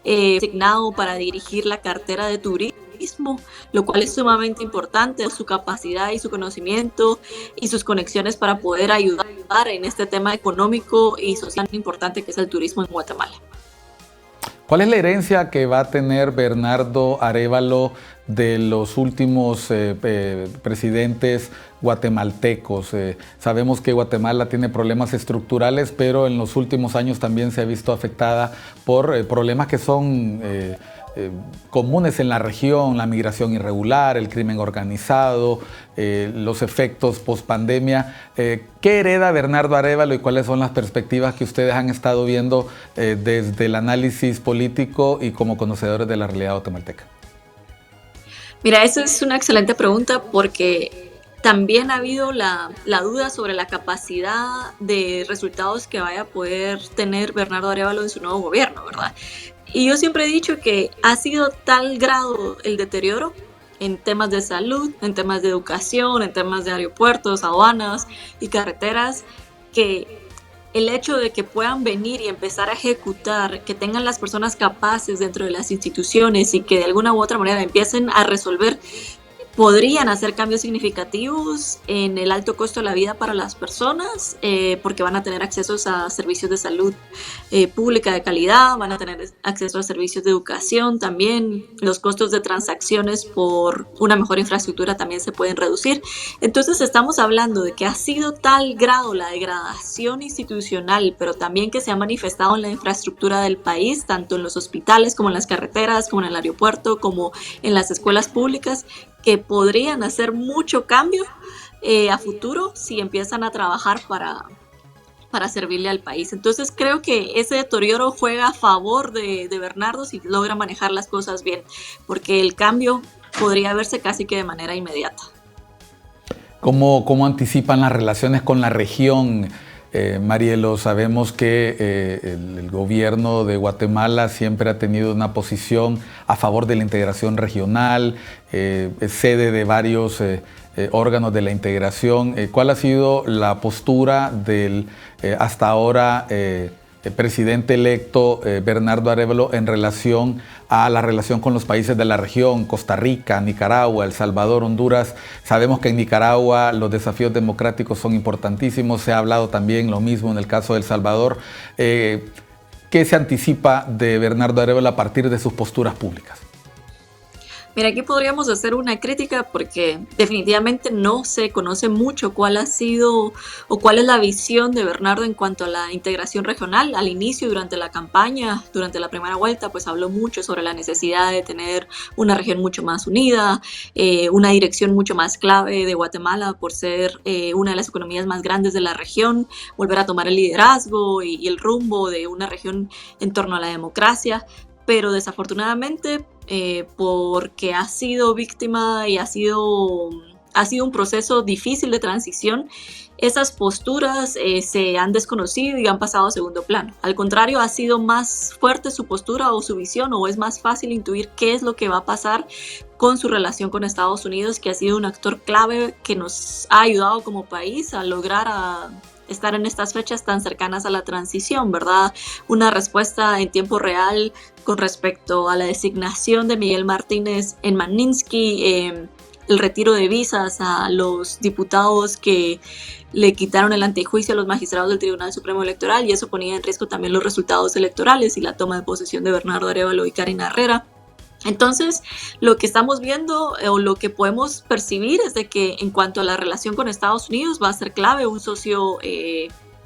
designado para dirigir la cartera de turismo, lo cual es sumamente importante, su capacidad y su conocimiento y sus conexiones para poder ayudar en este tema económico y social importante que es el turismo en Guatemala. ¿Cuál es la herencia que va a tener Bernardo Arévalo de los últimos presidentes guatemaltecos? Sabemos que Guatemala tiene problemas estructurales, pero en los últimos años también se ha visto afectada por problemas que son comunes en la región: la migración irregular, el crimen organizado, los efectos post-pandemia. ¿Qué hereda Bernardo Arévalo y cuáles son las perspectivas que ustedes han estado viendo desde el análisis político y como conocedores de la realidad guatemalteca? Mira, esa es una excelente pregunta, porque también ha habido la duda sobre la capacidad de resultados que vaya a poder tener Bernardo Arévalo en su nuevo gobierno, ¿verdad? Y yo siempre he dicho que ha sido tal grado el deterioro en temas de salud, en temas de educación, en temas de aeropuertos, aduanas y carreteras, que el hecho de que puedan venir y empezar a ejecutar, que tengan las personas capaces dentro de las instituciones y que de alguna u otra manera empiecen a resolver, podrían hacer cambios significativos en el alto costo de la vida para las personas, porque van a tener acceso a servicios de salud pública de calidad, van a tener acceso a servicios de educación también, los costos de transacciones por una mejor infraestructura también se pueden reducir. Entonces estamos hablando de que ha sido tal grado la degradación institucional, pero también que se ha manifestado en la infraestructura del país, tanto en los hospitales como en las carreteras, como en el aeropuerto, como en las escuelas públicas, que podrían hacer mucho cambio a futuro si empiezan a trabajar para servirle al país. Entonces creo que ese deterioro juega a favor de Bernardo si logra manejar las cosas bien, porque el cambio podría verse casi que de manera inmediata. ¿Cómo anticipan las relaciones con la región? Marielo, sabemos que el gobierno de Guatemala siempre ha tenido una posición a favor de la integración regional, es sede de varios órganos de la integración. ¿Cuál ha sido la postura del hasta ahora presidente electo Bernardo Arévalo en relación a la relación con los países de la región, Costa Rica, Nicaragua, El Salvador, Honduras? Sabemos que en Nicaragua los desafíos democráticos son importantísimos, se ha hablado también lo mismo en el caso de El Salvador. ¿Qué se anticipa de Bernardo Arévalo a partir de sus posturas públicas? Mira, aquí podríamos hacer una crítica porque definitivamente no se conoce mucho cuál ha sido o cuál es la visión de Bernardo en cuanto a la integración regional. Al inicio, durante la campaña, durante la primera vuelta, pues habló mucho sobre la necesidad de tener una región mucho más unida, una dirección mucho más clave de Guatemala por ser una de las economías más grandes de la región, volver a tomar el liderazgo y el rumbo de una región en torno a la democracia. Pero desafortunadamente, porque ha sido víctima y ha sido un proceso difícil de transición, esas posturas se han desconocido y han pasado a segundo plano. Al contrario, ha sido más fuerte su postura o su visión, o es más fácil intuir qué es lo que va a pasar con su relación con Estados Unidos, que ha sido un actor clave que nos ha ayudado como país a lograr estar en estas fechas tan cercanas a la transición, ¿verdad? Una respuesta en tiempo real con respecto a la designación de Miguel Martínez en Magnitsky, el retiro de visas a los diputados que le quitaron el antejuicio a los magistrados del Tribunal Supremo Electoral, y eso ponía en riesgo también los resultados electorales y la toma de posesión de Bernardo Arévalo y Karina Herrera. Entonces, lo que estamos viendo o lo que podemos percibir es de que en cuanto a la relación con Estados Unidos va a ser clave, un socio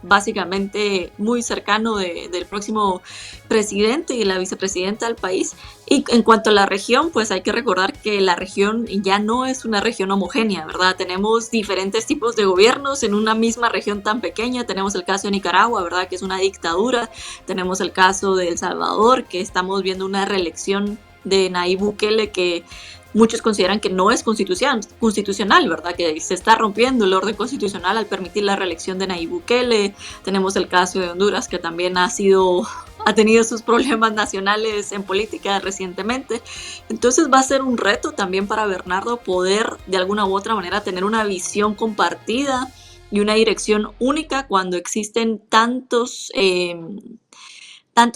básicamente muy cercano del próximo presidente y la vicepresidenta del país. Y en cuanto a la región, pues hay que recordar que la región ya no es una región homogénea, ¿verdad? Tenemos diferentes tipos de gobiernos en una misma región tan pequeña. Tenemos el caso de Nicaragua, ¿verdad? Que es una dictadura. Tenemos el caso de El Salvador, que estamos viendo una reelección de Nayib Bukele que muchos consideran que no es constitucional, ¿verdad? Que se está rompiendo el orden constitucional al permitir la reelección de Nayib Bukele. Tenemos el caso de Honduras, que también ha tenido sus problemas nacionales en política recientemente. Entonces va a ser un reto también para Bernardo poder de alguna u otra manera tener una visión compartida y una dirección única cuando existen tantos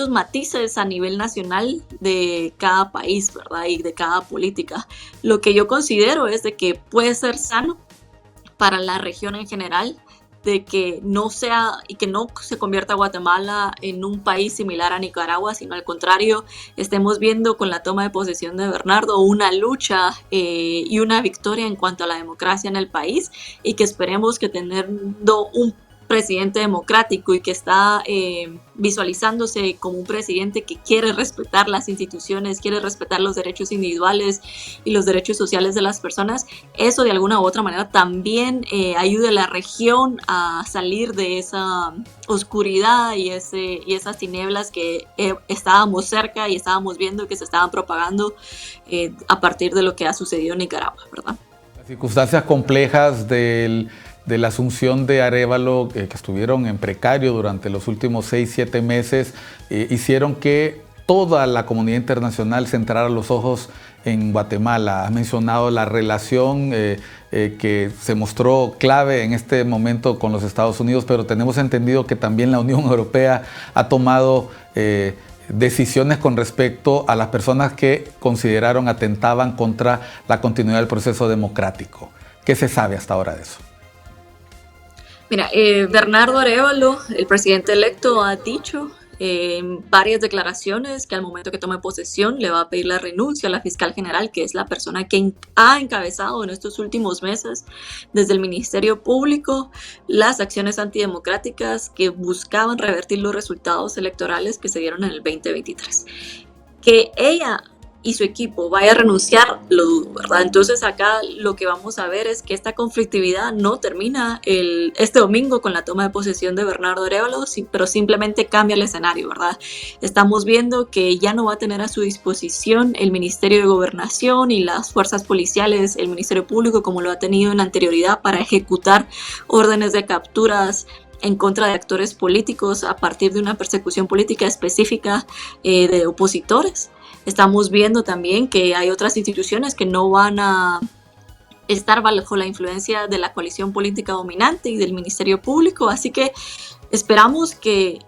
matices a nivel nacional de cada país, ¿verdad? Y de cada política. Lo que yo considero es de que puede ser sano para la región en general, de que no se convierta Guatemala en un país similar a Nicaragua, sino al contrario, estemos viendo con la toma de posesión de Bernardo una lucha y una victoria en cuanto a la democracia en el país, y que esperemos que teniendo un presidente democrático y que está visualizándose como un presidente que quiere respetar las instituciones, quiere respetar los derechos individuales y los derechos sociales de las personas, eso de alguna u otra manera también ayude a la región a salir de esa oscuridad y esas tinieblas que estábamos cerca y estábamos viendo que se estaban propagando a partir de lo que ha sucedido en Nicaragua, ¿verdad? Las circunstancias complejas de la asunción de Arévalo, que estuvieron en precario durante los últimos 6-7 meses, hicieron que toda la comunidad internacional centrara los ojos en Guatemala. Has mencionado la relación que se mostró clave en este momento con los Estados Unidos, pero tenemos entendido que también la Unión Europea ha tomado decisiones con respecto a las personas que consideraron atentaban contra la continuidad del proceso democrático. ¿Qué se sabe hasta ahora de eso? Mira, Bernardo Arévalo, el presidente electo, ha dicho en varias declaraciones que al momento que tome posesión le va a pedir la renuncia a la fiscal general, que es la persona que ha encabezado en estos últimos meses desde el Ministerio Público las acciones antidemocráticas que buscaban revertir los resultados electorales que se dieron en el 2023. Que ella y su equipo vaya a renunciar, lo dudo, ¿verdad? Entonces acá lo que vamos a ver es que esta conflictividad no termina este domingo con la toma de posesión de Bernardo Arévalo, pero simplemente cambia el escenario, ¿verdad? Estamos viendo que ya no va a tener a su disposición el Ministerio de Gobernación y las fuerzas policiales, el Ministerio Público, como lo ha tenido en anterioridad para ejecutar órdenes de capturas en contra de actores políticos a partir de una persecución política específica de opositores. Estamos viendo también que hay otras instituciones que no van a estar bajo la influencia de la coalición política dominante y del Ministerio Público, así que esperamos que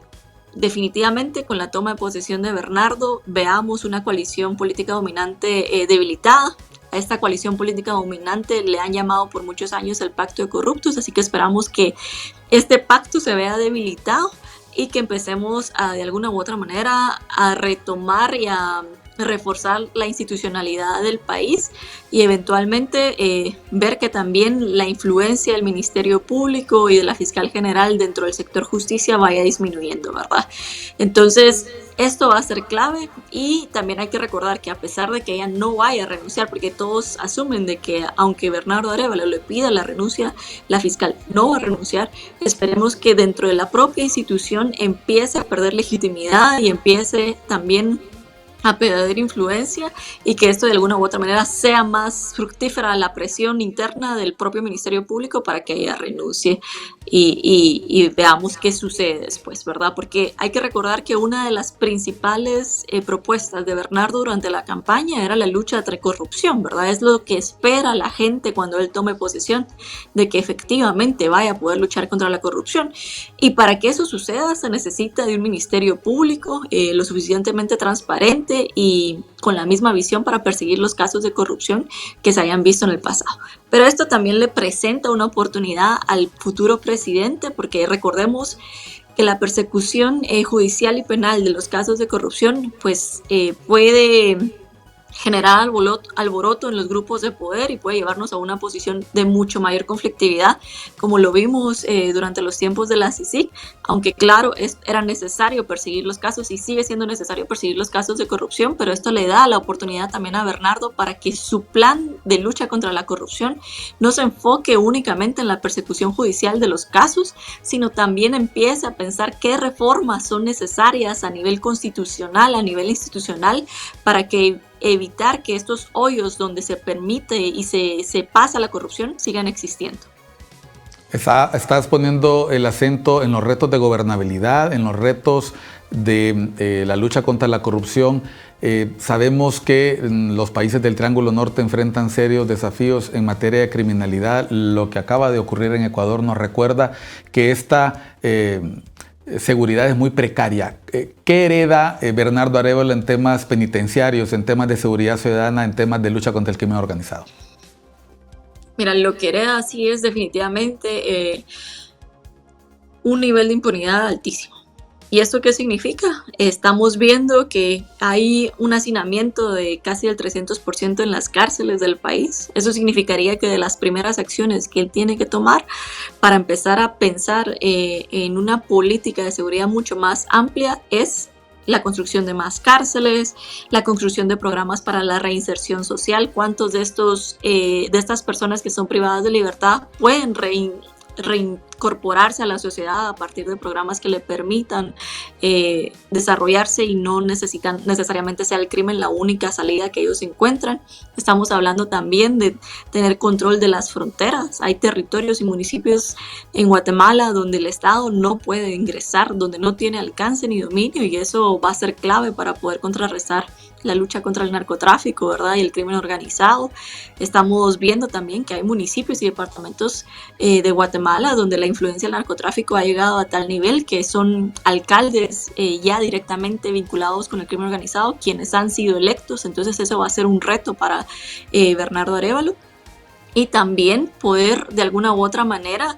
definitivamente con la toma de posesión de Bernardo veamos una coalición política dominante debilitada. A esta coalición política dominante le han llamado por muchos años el Pacto de Corruptos, así que esperamos que este pacto se vea debilitado y que empecemos de alguna u otra manera a retomar y a reforzar la institucionalidad del país y eventualmente ver que también la influencia del Ministerio Público y de la Fiscal General dentro del sector justicia vaya disminuyendo, ¿verdad? Entonces, esto va a ser clave y también hay que recordar que a pesar de que ella no vaya a renunciar, porque todos asumen de que aunque Bernardo Arévalo le pida la renuncia, la fiscal no va a renunciar, esperemos que dentro de la propia institución empiece a perder legitimidad y empiece también a perder influencia y que esto de alguna u otra manera sea más fructífera la presión interna del propio Ministerio Público para que ella renuncie y veamos qué sucede después, ¿verdad? Porque hay que recordar que una de las principales propuestas de Bernardo durante la campaña era la lucha contra corrupción, ¿verdad? Es lo que espera la gente cuando él tome posesión, de que efectivamente vaya a poder luchar contra la corrupción. Y para que eso suceda se necesita de un Ministerio Público lo suficientemente transparente y con la misma visión para perseguir los casos de corrupción que se hayan visto en el pasado. Pero esto también le presenta una oportunidad al futuro presidente, porque recordemos que la persecución judicial y penal de los casos de corrupción pues puede generar alboroto en los grupos de poder y puede llevarnos a una posición de mucho mayor conflictividad, como lo vimos durante los tiempos de la CICIG, aunque claro, era necesario perseguir los casos y sigue siendo necesario perseguir los casos de corrupción, pero esto le da la oportunidad también a Bernardo para que su plan de lucha contra la corrupción no se enfoque únicamente en la persecución judicial de los casos, sino también empiece a pensar qué reformas son necesarias a nivel constitucional, a nivel institucional, para que evitar que estos hoyos donde se permite y se pasa la corrupción sigan existiendo. Estás poniendo el acento en los retos de gobernabilidad, en los retos de la lucha contra la corrupción. Sabemos que los países del Triángulo Norte enfrentan serios desafíos en materia de criminalidad. Lo que acaba de ocurrir en Ecuador nos recuerda que esta seguridad es muy precaria. ¿Qué hereda Bernardo Arévalo en temas penitenciarios, en temas de seguridad ciudadana, en temas de lucha contra el crimen organizado? Mira, lo que hereda sí es definitivamente un nivel de impunidad altísimo. ¿Y esto qué significa? Estamos viendo que hay un hacinamiento de casi el 300% en las cárceles del país. Eso significaría que de las primeras acciones que él tiene que tomar para empezar a pensar en una política de seguridad mucho más amplia es la construcción de más cárceles, la construcción de programas para la reinserción social. ¿Cuántos de estas personas que son privadas de libertad pueden reincorporarse a la sociedad a partir de programas que le permitan desarrollarse y no necesitan necesariamente sea el crimen la única salida que ellos encuentran? Estamos hablando también de tener control de las fronteras. Hay territorios y municipios en Guatemala donde el Estado no puede ingresar, donde no tiene alcance ni dominio, y eso va a ser clave para poder contrarrestar la lucha contra el narcotráfico, ¿verdad? Y el crimen organizado. Estamos viendo también que hay municipios y departamentos de Guatemala donde la influencia del narcotráfico ha llegado a tal nivel que son alcaldes ya directamente vinculados con el crimen organizado quienes han sido electos. Entonces eso va a ser un reto para Bernardo Arévalo. Y también poder de alguna u otra manera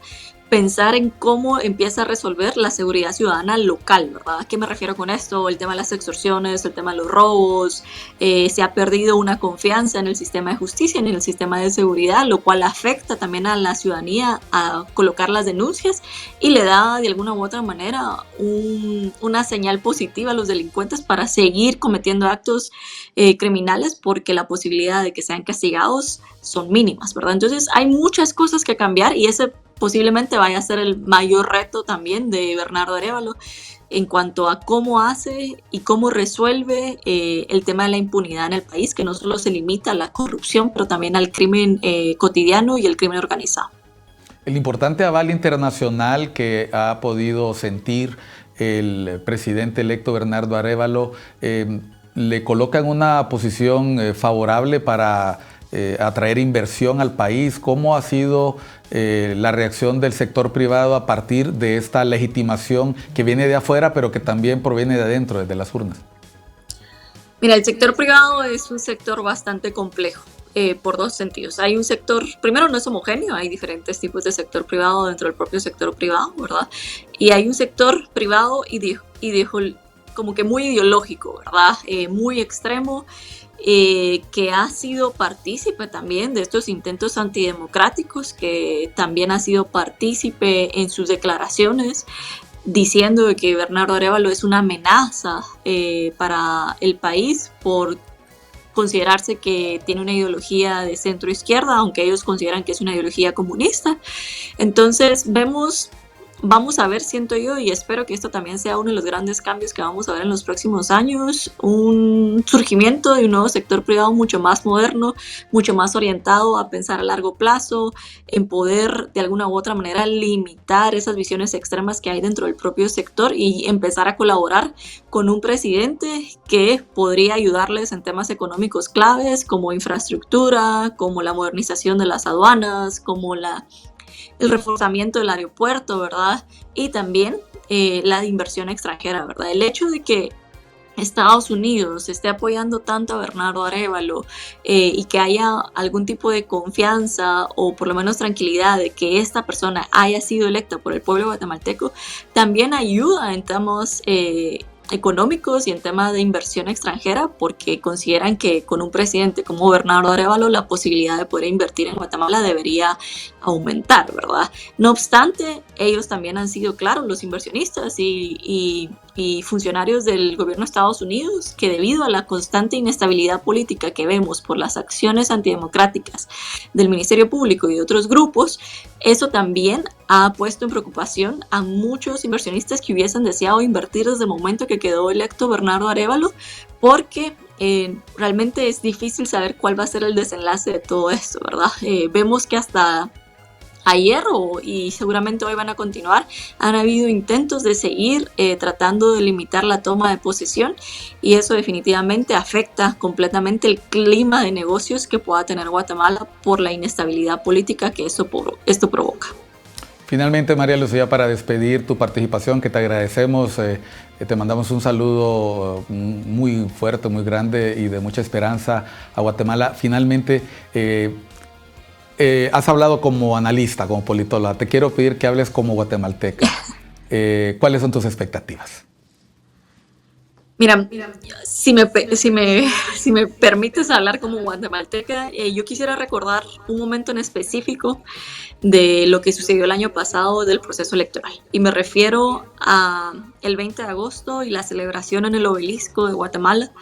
pensar en cómo empieza a resolver la seguridad ciudadana local, ¿verdad? ¿A qué me refiero con esto? El tema de las extorsiones, el tema de los robos, se ha perdido una confianza en el sistema de justicia, en el sistema de seguridad, lo cual afecta también a la ciudadanía a colocar las denuncias y le da de alguna u otra manera una señal positiva a los delincuentes para seguir cometiendo actos criminales, porque la posibilidad de que sean castigados son mínimas, ¿verdad? Entonces hay muchas cosas que cambiar y ese posiblemente vaya a ser el mayor reto también de Bernardo Arévalo en cuanto a cómo hace y cómo resuelve el tema de la impunidad en el país, que no solo se limita a la corrupción, pero también al crimen cotidiano y el crimen organizado. El importante aval internacional que ha podido sentir el presidente electo Bernardo Arévalo le coloca en una posición favorable para atraer inversión al país. ¿Cómo ha sido la reacción del sector privado a partir de esta legitimación que viene de afuera, pero que también proviene de adentro, desde las urnas? Mira, el sector privado es un sector bastante complejo por dos sentidos. Hay un sector, primero no es homogéneo, hay diferentes tipos de sector privado dentro del propio sector privado, ¿verdad? Y hay un sector privado como que muy ideológico, ¿verdad? Muy extremo, que ha sido partícipe también de estos intentos antidemocráticos, que también ha sido partícipe en sus declaraciones diciendo que Bernardo Arévalo es una amenaza para el país por considerarse que tiene una ideología de centro izquierda, aunque ellos consideran que es una ideología comunista. Entonces vamos a ver, siento yo, y espero que esto también sea uno de los grandes cambios que vamos a ver en los próximos años, un surgimiento de un nuevo sector privado mucho más moderno, mucho más orientado a pensar a largo plazo, en poder de alguna u otra manera limitar esas visiones extremas que hay dentro del propio sector y empezar a colaborar con un presidente que podría ayudarles en temas económicos claves como infraestructura, como la modernización de las aduanas, como el reforzamiento del aeropuerto, ¿verdad? Y también la inversión extranjera, ¿verdad? El hecho de que Estados Unidos esté apoyando tanto a Bernardo Arévalo y que haya algún tipo de confianza o por lo menos tranquilidad de que esta persona haya sido electa por el pueblo guatemalteco, también ayuda en temas económicos y en tema de inversión extranjera, porque consideran que con un presidente como Bernardo Arévalo la posibilidad de poder invertir en Guatemala debería aumentar, ¿verdad? No obstante, ellos también han sido claros, los inversionistas y funcionarios del gobierno de Estados Unidos, que debido a la constante inestabilidad política que vemos por las acciones antidemocráticas del Ministerio Público y de otros grupos, eso también ha puesto en preocupación a muchos inversionistas que hubiesen deseado invertir desde el momento que quedó electo Bernardo Arévalo, porque realmente es difícil saber cuál va a ser el desenlace de todo esto, ¿verdad? Vemos que hasta ayer y seguramente hoy van a continuar, han habido intentos de seguir tratando de limitar la toma de posesión, y eso definitivamente afecta completamente el clima de negocios que pueda tener Guatemala por la inestabilidad política que esto provoca. Finalmente, María Lucía, para despedir tu participación, que te agradecemos, te mandamos un saludo muy fuerte, muy grande y de mucha esperanza a Guatemala. Finalmente, has hablado como analista, como politóloga. Te quiero pedir que hables como guatemalteca. ¿Cuáles son tus expectativas? Mira, si me permites hablar como guatemalteca, yo quisiera recordar un momento en específico de lo que sucedió el año pasado del proceso electoral. Y me refiero a el 20 de agosto y la celebración en el Obelisco de Guatemala,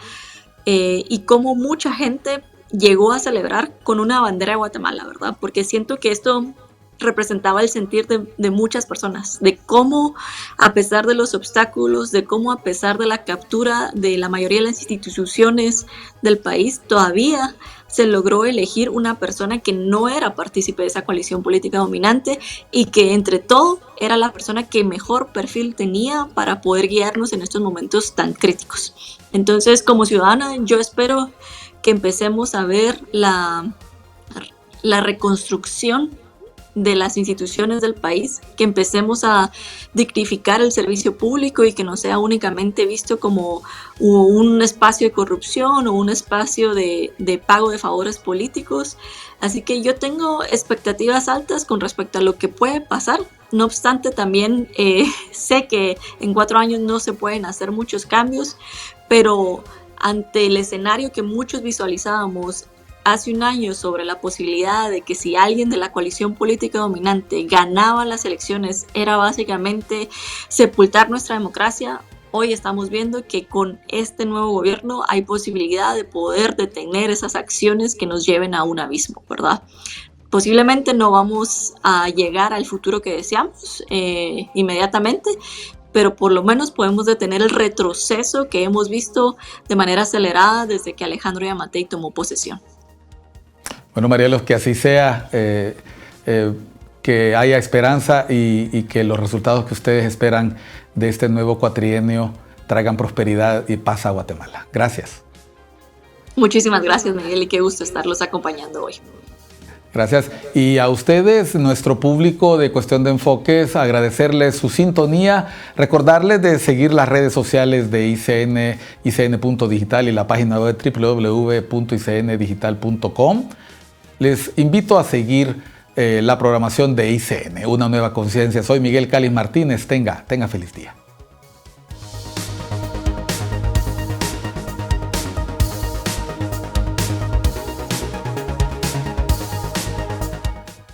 y cómo mucha gente llegó a celebrar con una bandera de Guatemala, ¿verdad? Porque siento que esto representaba el sentir de muchas personas, de cómo a pesar de los obstáculos, de cómo a pesar de la captura de la mayoría de las instituciones del país, todavía se logró elegir una persona que no era partícipe de esa coalición política dominante y que entre todo era la persona que mejor perfil tenía para poder guiarnos en estos momentos tan críticos. Entonces, como ciudadana, yo espero que empecemos a ver la reconstrucción de las instituciones del país, que empecemos a dignificar el servicio público y que no sea únicamente visto como un espacio de corrupción o un espacio de pago de favores políticos. Así que yo tengo expectativas altas con respecto a lo que puede pasar. No obstante, también sé que en 4 años no se pueden hacer muchos cambios, pero ante el escenario que muchos visualizábamos hace un año sobre la posibilidad de que si alguien de la coalición política dominante ganaba las elecciones era básicamente sepultar nuestra democracia, hoy estamos viendo que con este nuevo gobierno hay posibilidad de poder detener esas acciones que nos lleven a un abismo, ¿verdad? Posiblemente no vamos a llegar al futuro que deseamos inmediatamente, pero por lo menos podemos detener el retroceso que hemos visto de manera acelerada desde que Alejandro Yamatei tomó posesión. Bueno, Marielos, que así sea, que haya esperanza y que los resultados que ustedes esperan de este nuevo cuatrienio traigan prosperidad y paz a Guatemala. Gracias. Muchísimas gracias, Miguel, y qué gusto estarlos acompañando hoy. Gracias. Y a ustedes, nuestro público de Cuestión de Enfoques, agradecerles su sintonía, recordarles de seguir las redes sociales de ICN, icn.digital y la página web www.icndigital.com. Les invito a seguir la programación de ICN, Una Nueva Conciencia. Soy Miguel Cáliz Martínez. Tenga feliz día.